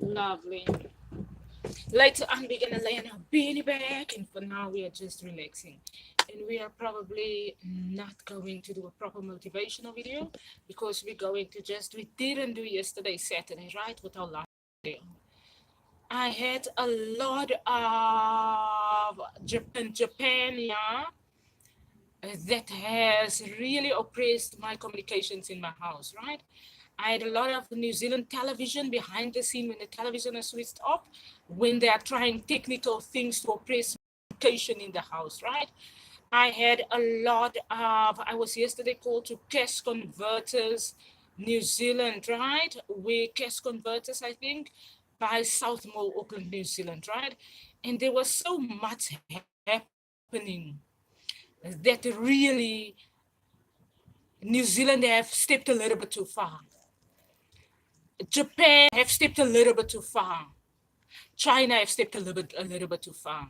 Lovely. Later on, we're gonna lay on our beanie back, and for now, we are just relaxing. And we are probably not going to do a proper motivational video because we're going to just, we didn't do yesterday, Saturday, right? With our last video. I had a lot of Japan, yeah, that has really oppressed my communications in my house, right? I had a lot of New Zealand television behind the scene when the television is switched off, when they are trying technical things to oppress communication in the house, right? I had a lot of, I was yesterday called to cash converters, New Zealand, right? We cash converters, I think, by South Mall, Auckland, New Zealand, right? And there was so much happening that really New Zealand have stepped a little bit too far. Japan have stepped a little bit too far. China have stepped a little bit too far.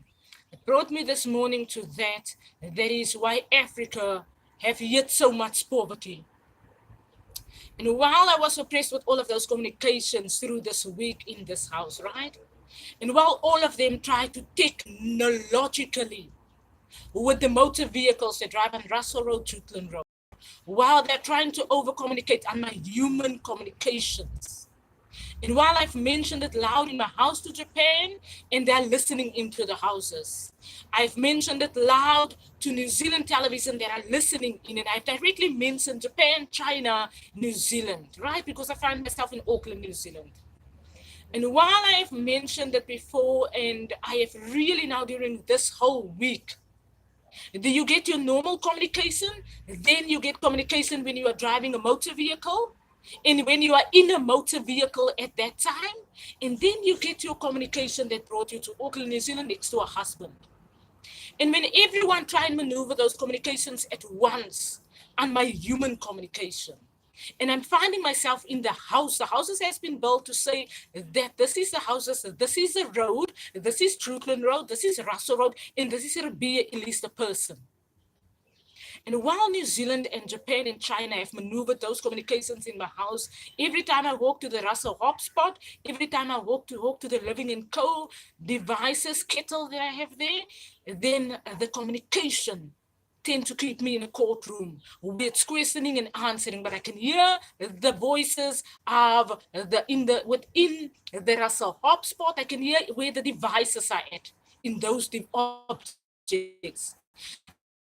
It brought me this morning to that. That is why Africa have yet so much poverty. And while I was oppressed with all of those communications through this week in this house, right? And while all of them try to technologically with the motor vehicles that drive on Russell Road, Jutland Road, while they're trying to over communicate on my human communications. And while I've mentioned it loud in my house to Japan, and they're listening into the houses, I've mentioned it loud to New Zealand television that are listening in, and I've directly mentioned Japan, China, New Zealand, right? Because I find myself in Auckland, New Zealand. And while I've mentioned it before, and I have really now during this whole week, do you get your normal communication? Then you get communication when you are driving a motor vehicle and when you are in a motor vehicle at that time. And then you get your communication that brought you to Auckland, New Zealand next to a husband. And when everyone try and maneuver those communications at once on my human communication, and I'm finding myself in the house. The houses has been built to say that this is the houses, this is the road, this is Trutland Road, this is Russell Road, and this is Ribea, Elise the person. And while New Zealand and Japan and China have maneuvered those communications in my house, every time I walk to the Russell hotspot, every time I walk to the Living and Co devices, kettle that I have there, then the communication tend to keep me in a courtroom where it's questioning and answering, but I can hear the voices of within the Russell hotspot. I can hear where the devices are at in those objects.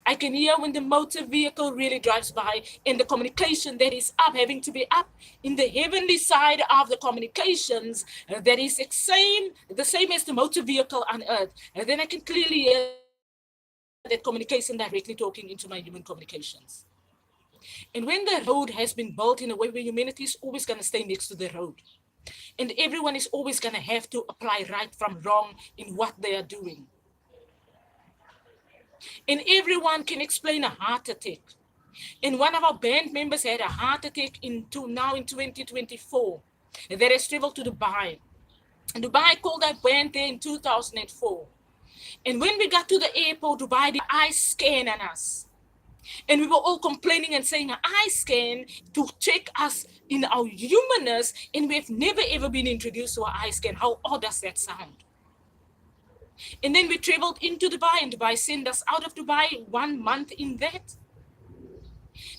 I can hear when the motor vehicle really drives by and the communication that is up, having to be up in the heavenly side of the communications that is the same as the motor vehicle on earth. And then I can clearly hear that communication directly talking into my human communications. And when the road has been built in a way where humanity is always going to stay next to the road, and everyone is always going to have to apply right from wrong in what they are doing, and everyone can explain a heart attack. And one of our band members had a heart attack now in 2024 that has traveled to Dubai. And Dubai called that band there in 2004. And when we got to the airport, Dubai did an eye scan on us. And we were all complaining and saying an eye scan to check us in our humanness. And we have never ever been introduced to an eye scan. How odd does that sound? And then we traveled into Dubai, and Dubai sent us out of Dubai 1 month in that.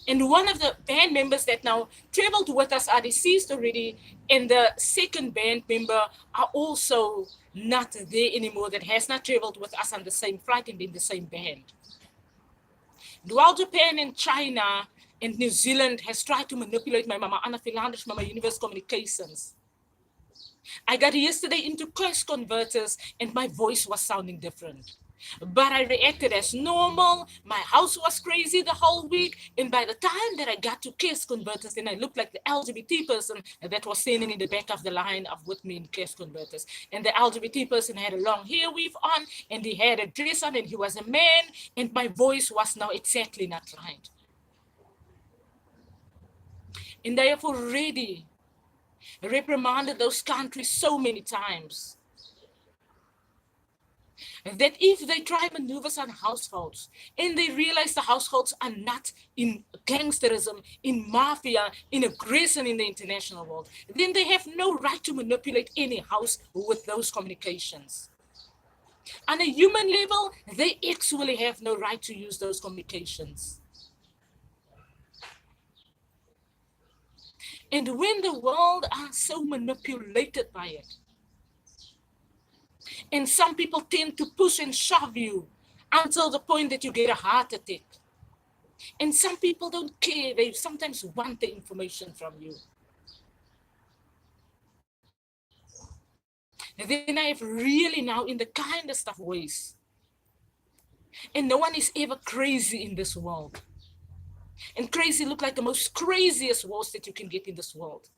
And one of the band members that now traveled with us are deceased already, and the second band member are also not there anymore, that has not traveled with us on the same flight and in the same band. And while Japan and China and New Zealand has tried to manipulate my Mama Anna Philanders, Mama Universe Communications, I got yesterday into curse converters and my voice was sounding different. But I reacted as normal. My house was crazy the whole week. And by the time that I got to case converters, then I looked like the LGBT person that was standing in the back of the line of with me in case converters. And the LGBT person had a long hair weave on, and he had a dress on, and he was a man, and my voice was now exactly not right. And I have already reprimanded those countries so many times. that if they try maneuvers on households and they realize the households are not in gangsterism, in mafia, in aggression in the international world, then they have no right to manipulate any house with those communications. On a human level, they actually have no right to use those communications. And when the world are so manipulated by it, and some people tend to push and shove you until the point that you get a heart attack. And some people don't care. They sometimes want the information from you. And then I have really now in the kindest of ways. And no one is ever crazy in this world. And crazy look like the most craziest words that you can get in this world.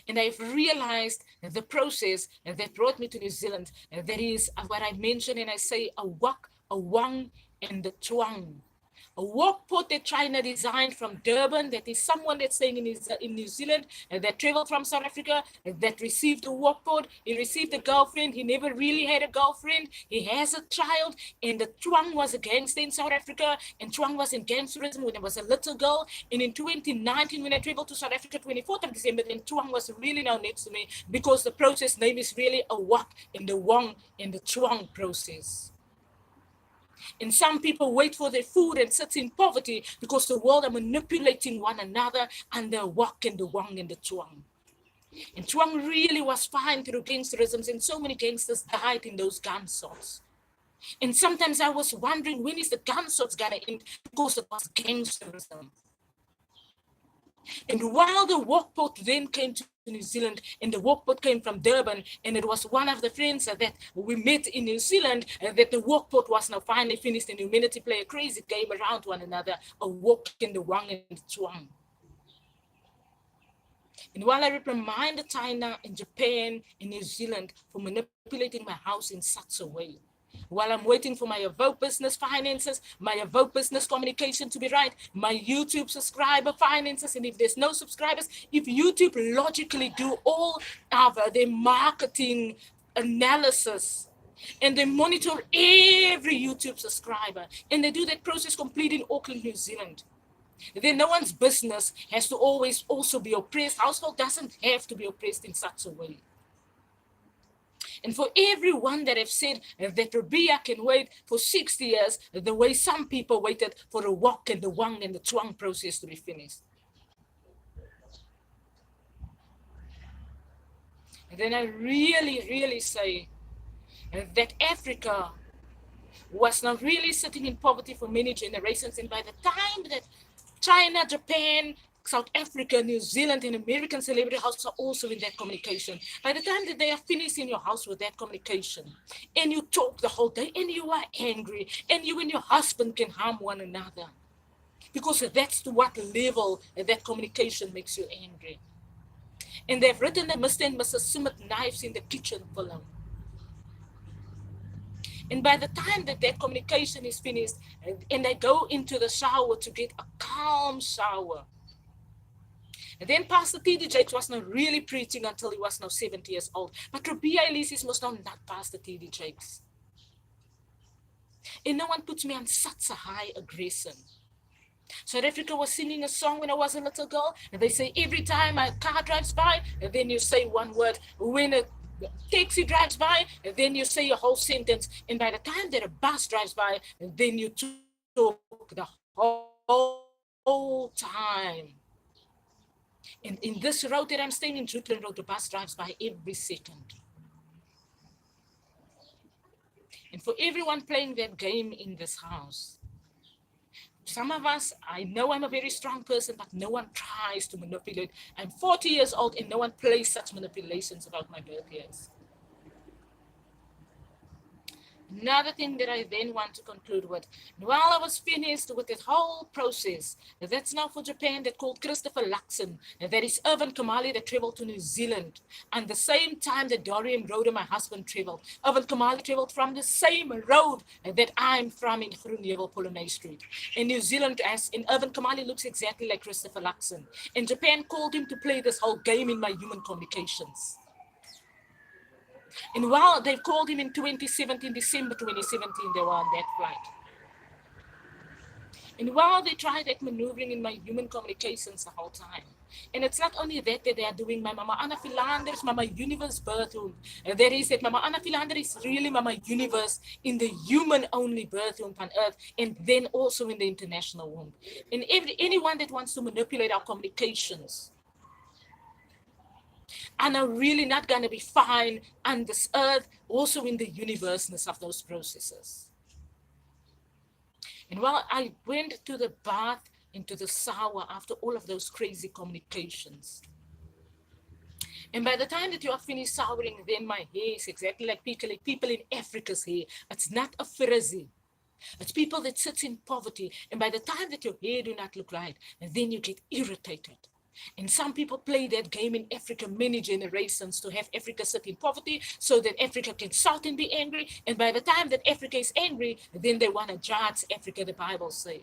And I've realized the process that brought me to New Zealand, that is what I mentioned, and I say AWOKH, AWOKH, and the twang. A walk port that China designed from Durban, that is someone that's staying in New Zealand, that traveled from South Africa, that received a walk port. He received a girlfriend. He never really had a girlfriend. He has a child, and the Twang was a gangster in South Africa, and Twang was in gangsterism when I was a little girl. And in 2019, when I traveled to South Africa, 24th of December, then Twang was really now next to me, because the process name is really AWOKH in the Wang in the Twang process. And some people wait for their food and sit in poverty because the world are manipulating one another and the AWOKH and the Wang and the Twang. And Twang really was fine through gangsterism, and so many gangsters died in those gunshots. And sometimes I was wondering, when is the gunshots gonna end? Because it was gangsterism. And while the walk boat then came to New Zealand, and the walk boat came from Durban, and it was one of the friends that we met in New Zealand, that the walk boat was now finally finished, and humanity play a crazy game around one another, AWOKH in the Wang and the Twang. And while I reprimanded China and Japan and New Zealand for manipulating my house in such a way, while I'm waiting for my AWOKH business finances, my AWOKH business communication to be right, my YouTube subscriber finances, and if there's no subscribers, if YouTube logically do all of their marketing analysis, and they monitor every YouTube subscriber, and they do that process complete in Auckland, New Zealand, then no one's business has to always also be oppressed. Household doesn't have to be oppressed in such a way. And for everyone that have said that Ribea can wait for 60 years, the way some people waited for the AWOKH and the Wang and the Twang process to be finished. And then I really say that Africa was not really sitting in poverty for many generations. And by the time that China, Japan, South Africa, New Zealand, and American celebrity houses are also in that communication. By the time that they are finished in your house with that communication, and you talk the whole day, and you are angry, and you and your husband can harm one another, because that's to what level that communication makes you angry. And they've written the Mr. and Mrs. Smith knives in the kitchen below. And by the time that communication is finished, and they go into the shower to get a calm shower, and then Pastor T.D. Jakes was not really preaching until he was now 70 years old. But Ribea Elise was now not Pastor T.D. Jakes. And no one puts me on such a high aggression. South Africa was singing a song when I was a little girl, and they say every time a car drives by, and then you say one word. When a taxi drives by, and then you say a whole sentence. And by the time that a bus drives by, and then you talk the whole time. And in this road that I'm staying in, Jutland Road, the bus drives by every second. And for everyone playing that game in this house, some of us, I know I'm a very strong person, but no one tries to manipulate. I'm 40 years old and no one plays such manipulations about my birth years. Another thing that I then want to conclude with, while I was finished with this whole process, that's now for Japan, that called Christopher Luxon, and that is Irvin Kamali that traveled to New Zealand. And the same time that Dorian Rhoda, my husband, traveled, Irvin Kamali traveled from the same road that I'm from in Groenewald, Polonaise Street. In New Zealand, as in Irvin Kamali looks exactly like Christopher Luxon. And Japan called him to play this whole game in my human communications. And while they called him in 2017, December 2017, they were on that flight. And while they tried that maneuvering in my human communications the whole time. And it's not only that they are doing my Mama Anna Philander's Mama Universe birth womb. And there is that Mama Anna Philander is really Mama Universe in the human only birth womb on earth, and then also in the international womb. And anyone that wants to manipulate our communications and are really not going to be fine on this earth, also in the universeness of those processes. And while I went to the bath, into the shower after all of those crazy communications. And by the time that you are finished showering, then my hair is exactly like people in Africa's hair. It's not a frizzy. It's people that sits in poverty. And by the time that your hair do not look right, and then you get irritated. And some people play that game in Africa many generations to have Africa sit in poverty so that Africa can shout and be angry. And by the time that Africa is angry, then they want to judge Africa, the Bible says.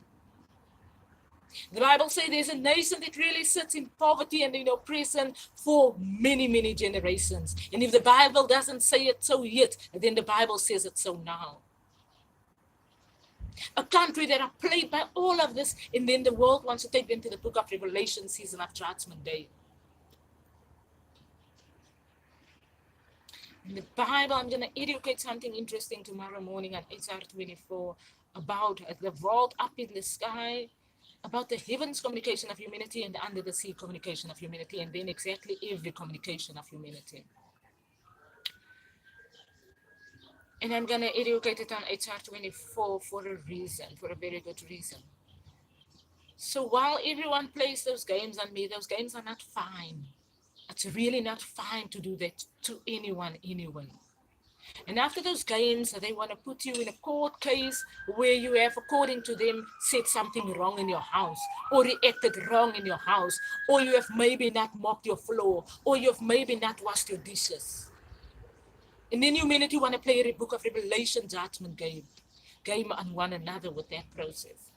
The Bible says there's a nation that really sits in poverty and in oppression for many, many generations. And if the Bible doesn't say it so yet, then the Bible says it so now. A country that are plagued by all of this, and then the world wants to take them to the book of Revelation, season of Judgment Day. In the Bible, I'm going to educate something interesting tomorrow morning at HR 24 about the world up in the sky, about the heavens communication of humanity and the under the sea communication of humanity, and then exactly every communication of humanity. And I'm going to educate it on HR 24 for a reason, for a very good reason. So while everyone plays those games on me, those games are not fine. It's really not fine to do that to anyone, anyway. And after those games, they want to put you in a court case where you have, according to them, said something wrong in your house, or reacted wrong in your house, or you have maybe not mopped your floor, or you have maybe not washed your dishes. And then humanity want to play a book of Revelation judgment game on one another with that process.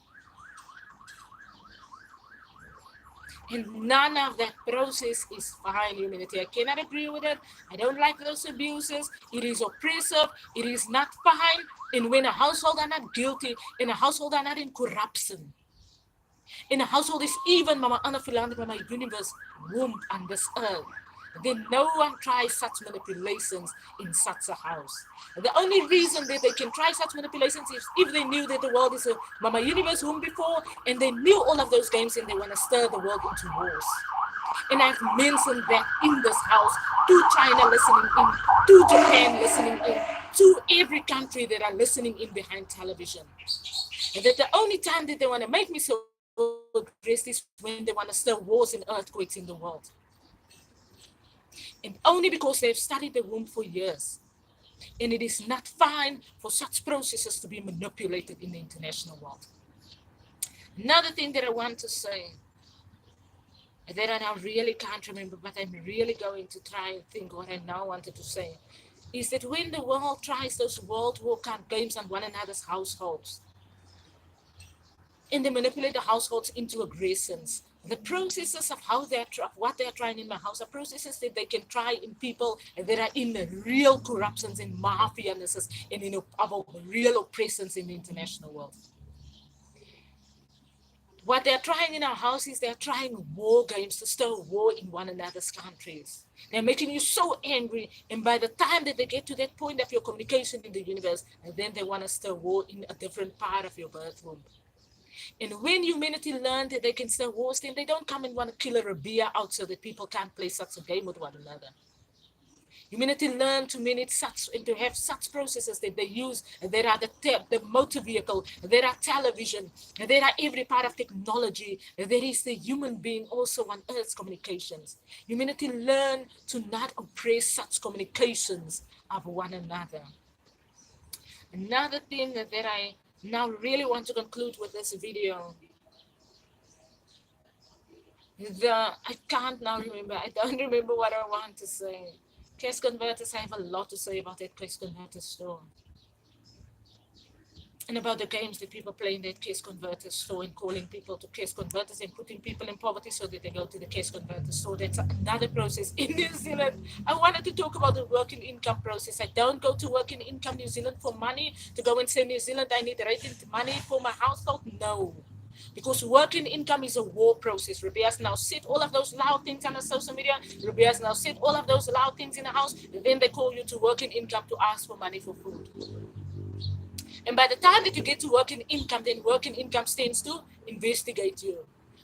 And none of that process is fine, humanity. I cannot agree with it. I don't like those abuses. It is oppressive. It is not fine. And when a household are not guilty, and a household are not in corruption, and a household is even Mama Anna Philander, Mama Universe womb on this earth, then no one tries such manipulations in such a house. The only reason that they can try such manipulations is if they knew that the world is a Mama Universe womb before, and they knew all of those games, and they want to stir the world into wars. And I've mentioned that in this house to China listening in, to Japan listening in, to every country that are listening in behind television. And that the only time that they want to make me so aggressive is when they want to stir wars and earthquakes in the world. And only because they've studied the womb for years. And it is not fine for such processes to be manipulated in the international world. Another thing that I want to say, that I now really can't remember, but I'm really going to try and think what I now wanted to say, is that when the world tries those World War games on one another's households, and they manipulate the households into aggressions, the processes of what they're trying in my house are processes that they can try in people that are in real corruptions and mafianesses and in real oppressions in the international world. What they're trying in our house is they're trying war games to stir war in one another's countries. They're making you so angry, and by the time that they get to that point of your communication in the universe, and then they want to stir war in a different part of your birth womb. And when humanity learned that they can stir wars, then they don't come and want to kill a Ribea out so that people can't play such a game with one another. Humanity learned to manage such and to have such processes that they use. There are the motor vehicle, there are television, there are every part of technology. There is the human being also on Earth's communications. Humanity learned to not oppress such communications of one another. Another thing that I now really want to conclude with this video. I can't now remember. I don't remember what I want to say. Cash converters, I have a lot to say about that cash converter store. and about the games that people play in that cash converter store and calling people to cash converters and putting people in poverty so that they go to the cash converter store. That's another process in New Zealand. I wanted to talk about the working income process. I don't go to working income New Zealand for money to go and say New Zealand I need rating money for my household. No. Because working income is a war process. Ribea's now said all of those loud things on the social media. Ribea's now said all of those loud things in the house. And then they call you to working income to ask for money for food. And by the time that you get to working income, then working income stands to investigate you.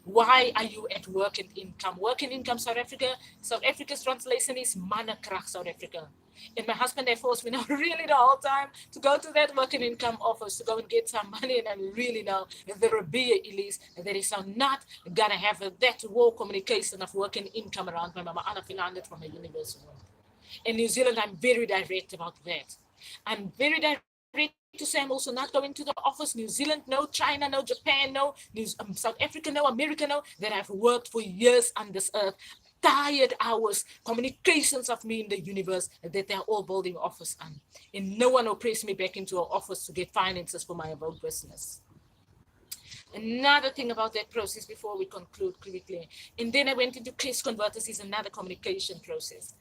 Why are you at working income? Working income South Africa, South Africa's translation is mannekracht South Africa. And my husband, they forced me now really the whole time to go to that working income office to go and get some money. And I really know the Ribea, Elise, that is not gonna have that war communication of working income around my mama Anna Finland from a university. In New Zealand, I'm very direct about that. I'm very direct to say I'm also not going to the office. New Zealand, no. China, no. Japan, no. South Africa, no. America, no. That I've worked for years on this earth. Tired hours, communications of me in the universe that they're all building office on. And no one will press me back into an office to get finances for my own business. Another thing about that process before we conclude quickly. And then I went into case converters is another communication process.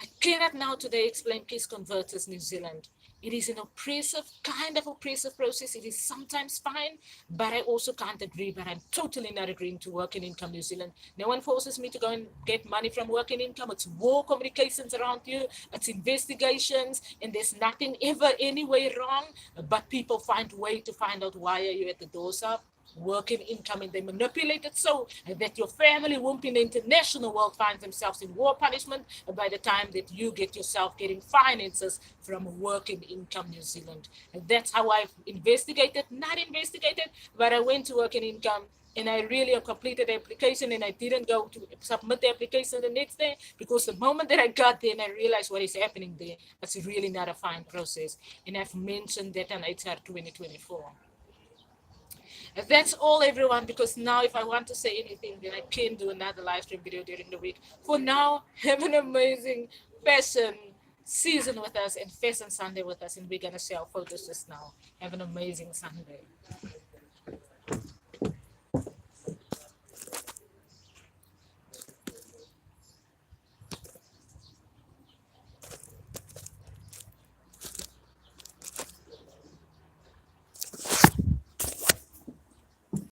I cannot now today explain case converters New Zealand. It is an oppressive, kind of oppressive process. It is sometimes fine, but I also can't agree. But I'm totally not agreeing to working income New Zealand. No one forces me to go and get money from working income. It's war communications around you. It's investigations, and there's nothing ever anyway wrong. But people find a way to find out why are you at the doorstep. Working income, and they manipulate it so that your family won't be in the international world find themselves in war punishment by the time that you get yourself getting finances from working income New Zealand. And that's how I've not investigated, but I went to working income and I really completed the application and I didn't go to submit the application the next day because the moment that I got there and I realized what is happening there, it's really not a fine process. And I've mentioned that on HR 2024. That's all, everyone, because now if I want to say anything, then I can do another live stream video during the week. For now, have an amazing fashion season with us and Fashion Sunday with us, and we're going to share photos just now. Have an amazing Sunday.